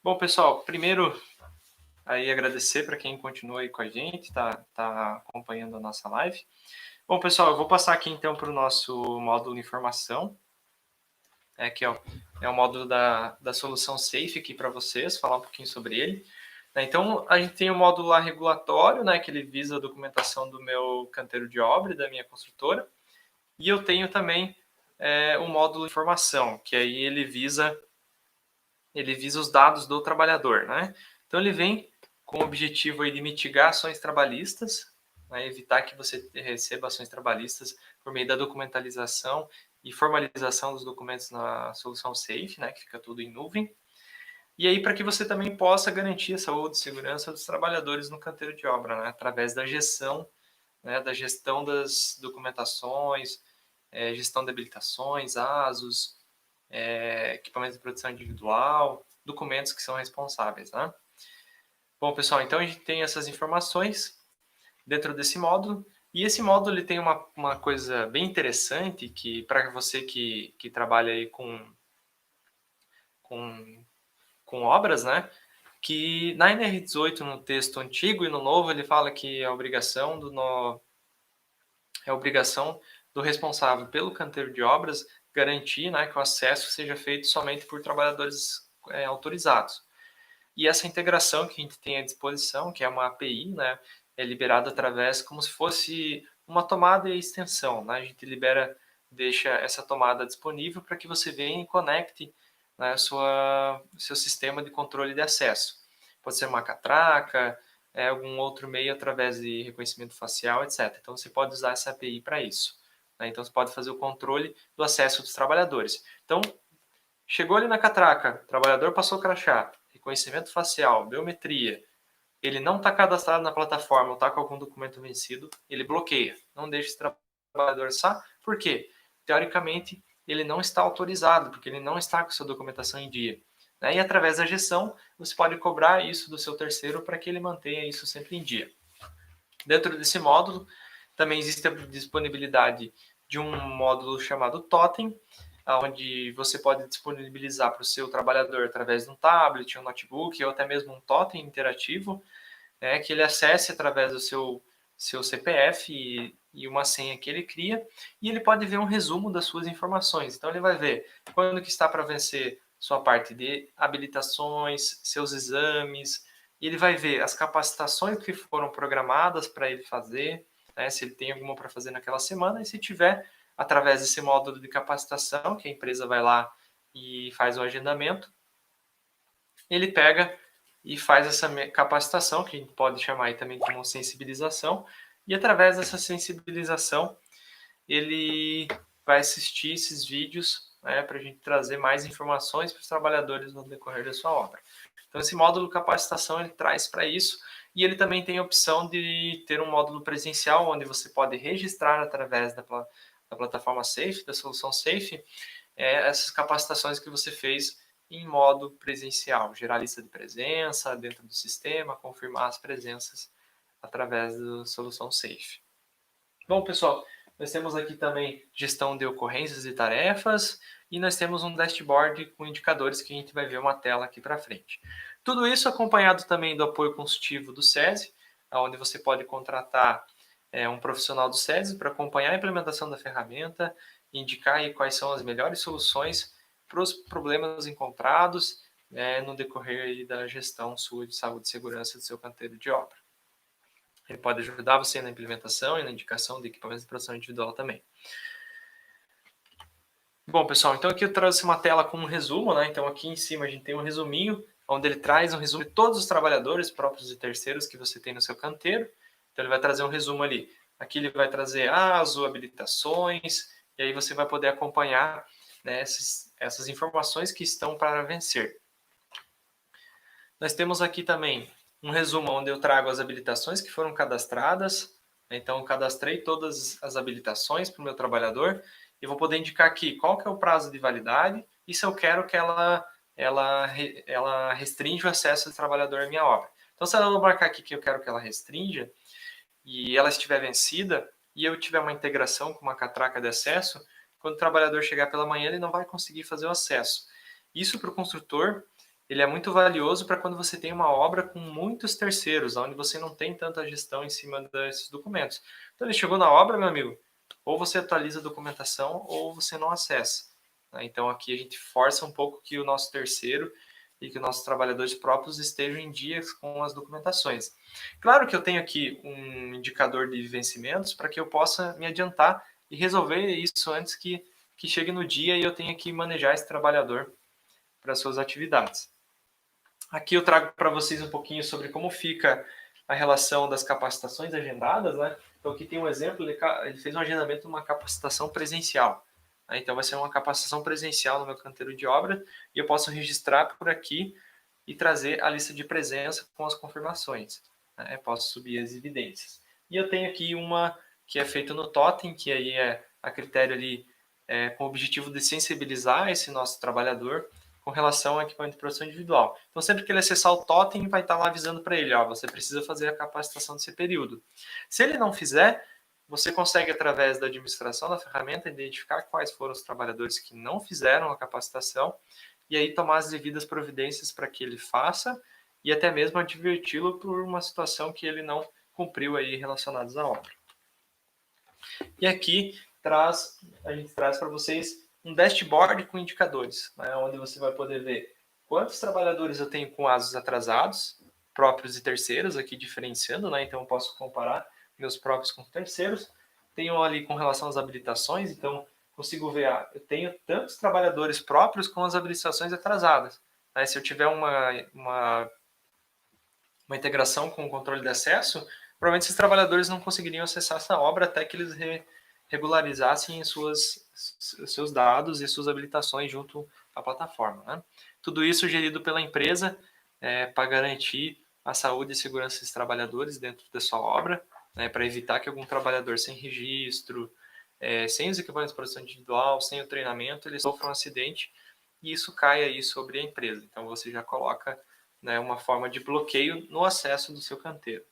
Bom, pessoal, primeiro aí agradecer para quem continua aí com a gente, tá acompanhando a nossa live. Bom, pessoal, eu vou passar aqui então para o nosso módulo de informação, que é o módulo da solução Safe aqui para vocês, falar um pouquinho sobre ele. Então, a gente tem o módulo lá regulatório, né, que ele visa a documentação do meu canteiro de obra e da minha construtora. E eu tenho também o módulo informação, que aí ele visa os dados do trabalhador, né? Então, ele vem com o objetivo aí de mitigar ações trabalhistas, né, evitar que você receba ações trabalhistas por meio da documentalização e formalização dos documentos na solução Safe, né, que fica tudo em nuvem. E aí para que você também possa garantir a saúde e segurança dos trabalhadores no canteiro de obra, né, através da gestão, né, da gestão das documentações, gestão de habilitações, ASUS, equipamentos de produção individual, documentos que são responsáveis, né? Bom, pessoal, então a gente tem essas informações dentro desse módulo. E esse módulo ele tem uma coisa bem interessante que para você que trabalha aí com obras, né? Que na NR18, no texto antigo e no novo, ele fala que é obrigação do responsável pelo canteiro de obras garantir, né, que o acesso seja feito somente por trabalhadores autorizados. E essa integração que a gente tem à disposição, que é uma API, né, é liberada através como se fosse uma tomada e extensão. Né? A gente deixa essa tomada disponível para que você venha e conecte, né, seu sistema de controle de acesso. Pode ser uma catraca, algum outro meio através de reconhecimento facial, etc. Então você pode usar essa API para isso. Né? Então você pode fazer o controle do acesso dos trabalhadores. Então, chegou ali na catraca, o trabalhador passou o crachá, reconhecimento facial, biometria, ele não está cadastrado na plataforma ou está com algum documento vencido, ele bloqueia. Não deixa esse trabalhador acessar. Por quê? Teoricamente, ele não está autorizado, porque ele não está com sua documentação em dia. Né? E através da gestão, você pode cobrar isso do seu terceiro para que ele mantenha isso sempre em dia. Dentro desse módulo, também existe a disponibilidade de um módulo chamado Totem, onde você pode disponibilizar para o seu trabalhador através de um tablet, um notebook ou até mesmo um totem interativo, que ele acesse através do seu CPF e uma senha que ele cria, e ele pode ver um resumo das suas informações. Então ele vai ver quando que está para vencer sua parte de habilitações, seus exames, e ele vai ver as capacitações que foram programadas para ele fazer, se ele tem alguma para fazer naquela semana, e se tiver, através desse módulo de capacitação, que a empresa vai lá e faz o agendamento, ele pega e faz essa capacitação, que a gente pode chamar aí também como sensibilização, e através dessa sensibilização ele vai assistir esses vídeos, para a gente trazer mais informações para os trabalhadores no decorrer da sua obra. Então esse módulo capacitação ele traz para isso, e ele também tem a opção de ter um módulo presencial, onde você pode registrar através da plataforma Safe, da solução Safe, essas capacitações que você fez em modo presencial, gerar lista de presença dentro do sistema, confirmar as presenças através da solução Safe. Bom, pessoal, nós temos aqui também gestão de ocorrências e tarefas, e nós temos um dashboard com indicadores que a gente vai ver uma tela aqui para frente. Tudo isso acompanhado também do apoio consultivo do SESI, onde você pode contratar um profissional do SESI para acompanhar a implementação da ferramenta, indicar aí quais são as melhores soluções para os problemas encontrados no decorrer aí da gestão sua de saúde e segurança do seu canteiro de obra. Ele pode ajudar você na implementação e na indicação de equipamentos de proteção individual também. Bom, pessoal, então aqui eu trouxe uma tela com um resumo, né? Então aqui em cima a gente tem um resuminho, onde ele traz um resumo de todos os trabalhadores próprios e terceiros que você tem no seu canteiro. Então ele vai trazer um resumo ali. Aqui ele vai trazer as habilitações, e aí você vai poder acompanhar, né, essas informações que estão para vencer. Nós temos aqui também um resumo onde eu trago as habilitações que foram cadastradas. Então, eu cadastrei todas as habilitações para o meu trabalhador e vou poder indicar aqui qual que é o prazo de validade e se eu quero que ela restringe o acesso do trabalhador à minha obra. Então, se eu marcar aqui que eu quero que ela restrinja e ela estiver vencida e eu tiver uma integração com uma catraca de acesso, quando o trabalhador chegar pela manhã, ele não vai conseguir fazer o acesso. Isso para o construtor, ele é muito valioso para quando você tem uma obra com muitos terceiros, onde você não tem tanta gestão em cima desses documentos. Então, ele chegou na obra, meu amigo, ou você atualiza a documentação ou você não acessa. Então, aqui a gente força um pouco que o nosso terceiro e que os nossos trabalhadores próprios estejam em dia com as documentações. Claro que eu tenho aqui um indicador de vencimentos para que eu possa me adiantar e resolver isso antes que chegue no dia e eu tenha que manejar esse trabalhador para suas atividades. Aqui eu trago para vocês um pouquinho sobre como fica a relação das capacitações agendadas, né? Então aqui tem um exemplo, ele fez um agendamento de uma capacitação presencial. Então vai ser uma capacitação presencial no meu canteiro de obra e eu posso registrar por aqui e trazer a lista de presença com as confirmações. Posso subir as evidências. E eu tenho aqui uma que é feita no Totem, que aí é a critério ali com o objetivo de sensibilizar esse nosso trabalhador com relação ao equipamento de proteção individual. Então, sempre que ele acessar o Totem, vai estar lá avisando para ele, você precisa fazer a capacitação desse período. Se ele não fizer, você consegue, através da administração da ferramenta, identificar quais foram os trabalhadores que não fizeram a capacitação e aí tomar as devidas providências para que ele faça e até mesmo adverti-lo por uma situação que ele não cumpriu aí relacionados à obra. E aqui a gente traz para vocês um dashboard com indicadores, onde você vai poder ver quantos trabalhadores eu tenho com asos atrasados, próprios e terceiros, aqui diferenciando, então eu posso comparar meus próprios com terceiros. Tenho ali com relação às habilitações, então consigo ver, eu tenho tantos trabalhadores próprios com as habilitações atrasadas. Se eu tiver uma integração com o controle de acesso, provavelmente esses trabalhadores não conseguiriam acessar essa obra até que eles regularizassem seus dados e suas habilitações junto à plataforma. Tudo isso gerido pela empresa para garantir a saúde e segurança dos trabalhadores dentro da sua obra, né, para evitar que algum trabalhador sem registro, sem os equipamentos de proteção individual, sem o treinamento, ele sofra um acidente e isso cai aí sobre a empresa. Então você já coloca, né, uma forma de bloqueio no acesso do seu canteiro.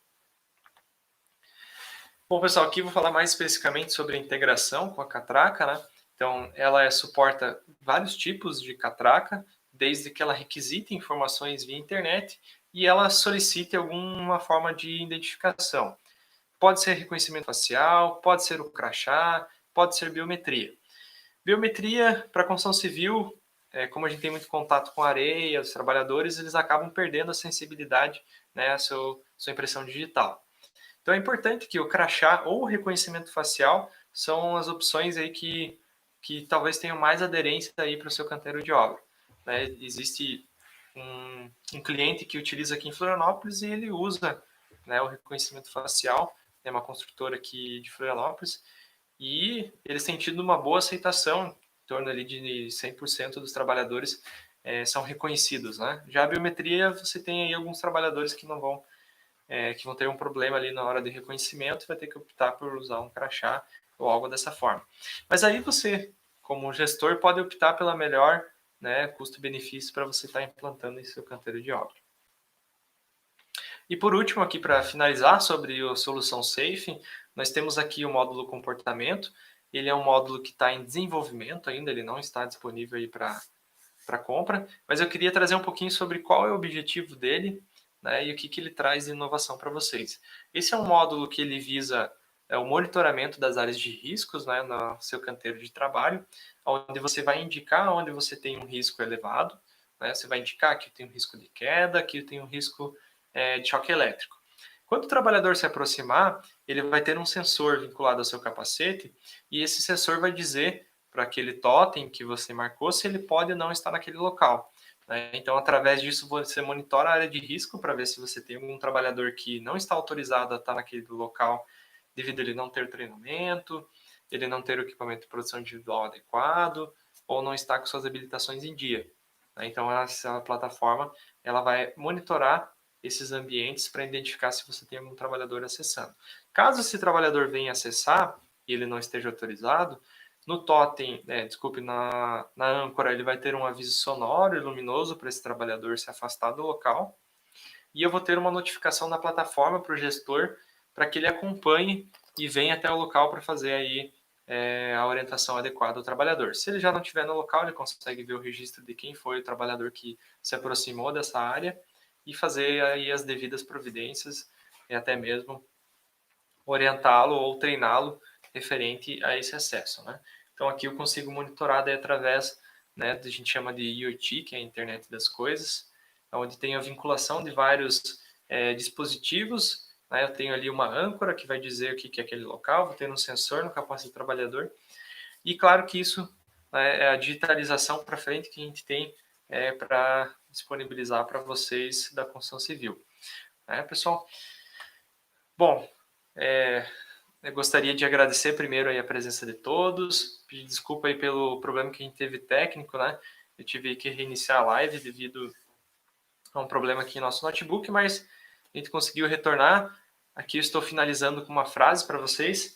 Bom, pessoal, aqui vou falar mais especificamente sobre a integração com a catraca, né? Então, ela suporta vários tipos de catraca, desde que ela requisite informações via internet e ela solicite alguma forma de identificação. Pode ser reconhecimento facial, pode ser o crachá, pode ser biometria. Biometria, para a construção civil, como a gente tem muito contato com areia, os trabalhadores, eles acabam perdendo a sensibilidade, né, a sua impressão digital. Então é importante que o crachá ou o reconhecimento facial são as opções aí que talvez tenham mais aderência aí para o seu canteiro de obra. Né? Existe um cliente que utiliza aqui em Florianópolis e ele usa, né, o reconhecimento facial, é uma construtora aqui de Florianópolis, e eles têm tido uma boa aceitação, em torno ali de 100% dos trabalhadores são reconhecidos. Né? Já a biometria, você tem aí alguns trabalhadores que não vão que vão ter um problema ali na hora de reconhecimento, vai ter que optar por usar um crachá ou algo dessa forma. Mas aí você, como gestor, pode optar pela melhor, né, custo-benefício para você estar implantando em seu canteiro de obra. E por último, aqui para finalizar sobre a solução Safe, nós temos aqui o módulo comportamento. Ele é um módulo que está em desenvolvimento ainda, ele não está disponível aí para compra, mas eu queria trazer um pouquinho sobre qual é o objetivo dele, né, e o que ele traz de inovação para vocês. Esse é um módulo que ele visa o monitoramento das áreas de riscos, né, no seu canteiro de trabalho, onde você vai indicar onde você tem um risco elevado, né, você vai indicar que tem um risco de queda, que tem um risco de choque elétrico. Quando o trabalhador se aproximar, ele vai ter um sensor vinculado ao seu capacete e esse sensor vai dizer para aquele totem que você marcou se ele pode ou não estar naquele local. Né? Então, através disso, você monitora a área de risco para ver se você tem algum trabalhador que não está autorizado a estar naquele local devido a ele não ter treinamento, ele não ter o equipamento de produção individual adequado ou não estar com suas habilitações em dia. Né? Então, essa plataforma ela vai monitorar esses ambientes para identificar se você tem algum trabalhador acessando. Caso esse trabalhador venha acessar e ele não esteja autorizado, no totem, na âncora, ele vai ter um aviso sonoro e luminoso para esse trabalhador se afastar do local. E eu vou ter uma notificação na plataforma para o gestor para que ele acompanhe e venha até o local para fazer aí a orientação adequada ao trabalhador. Se ele já não estiver no local, ele consegue ver o registro de quem foi o trabalhador que se aproximou dessa área e fazer aí as devidas providências e até mesmo orientá-lo ou treiná-lo referente a esse acesso, né? Então aqui eu consigo monitorar daí através, né, a gente chama de IoT, que é a internet das coisas, onde tem a vinculação de vários dispositivos, né? Eu tenho ali uma âncora que vai dizer o que é aquele local, vou ter um sensor no capacete do trabalhador, e claro que isso, né, é a digitalização para frente que a gente tem para disponibilizar para vocês da construção civil. Pessoal? Bom, eu gostaria de agradecer primeiro aí a presença de todos, pedir desculpa aí pelo problema que a gente teve técnico, né? Eu tive que reiniciar a live devido a um problema aqui no nosso notebook, mas a gente conseguiu retornar. Aqui eu estou finalizando com uma frase para vocês.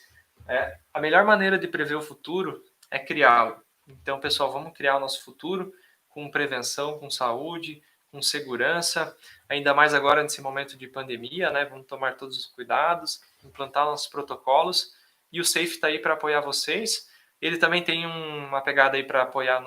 A melhor maneira de prever o futuro é criá-lo. Então, pessoal, vamos criar o nosso futuro com prevenção, com saúde, com segurança, ainda mais agora nesse momento de pandemia, né? Vamos tomar todos os cuidados, implantar nossos protocolos, e o Safe está aí para apoiar vocês. Ele também tem uma pegada aí para apoiar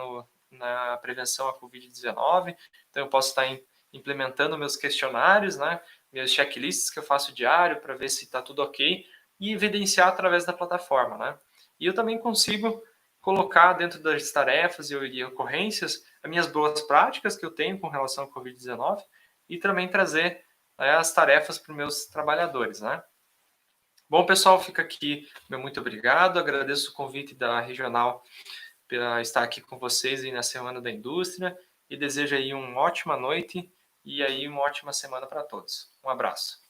na prevenção à Covid-19, então eu posso estar implementando meus questionários, né? Meus checklists que eu faço diário para ver se está tudo ok, e evidenciar através da plataforma, né? E eu também consigo colocar dentro das tarefas e ocorrências as minhas boas práticas que eu tenho com relação ao Covid-19 e também trazer as tarefas para os meus trabalhadores, né? Bom, pessoal, fica aqui meu muito obrigado, agradeço o convite da Regional para estar aqui com vocês aí na Semana da Indústria e desejo aí uma ótima noite e aí uma ótima semana para todos. Um abraço.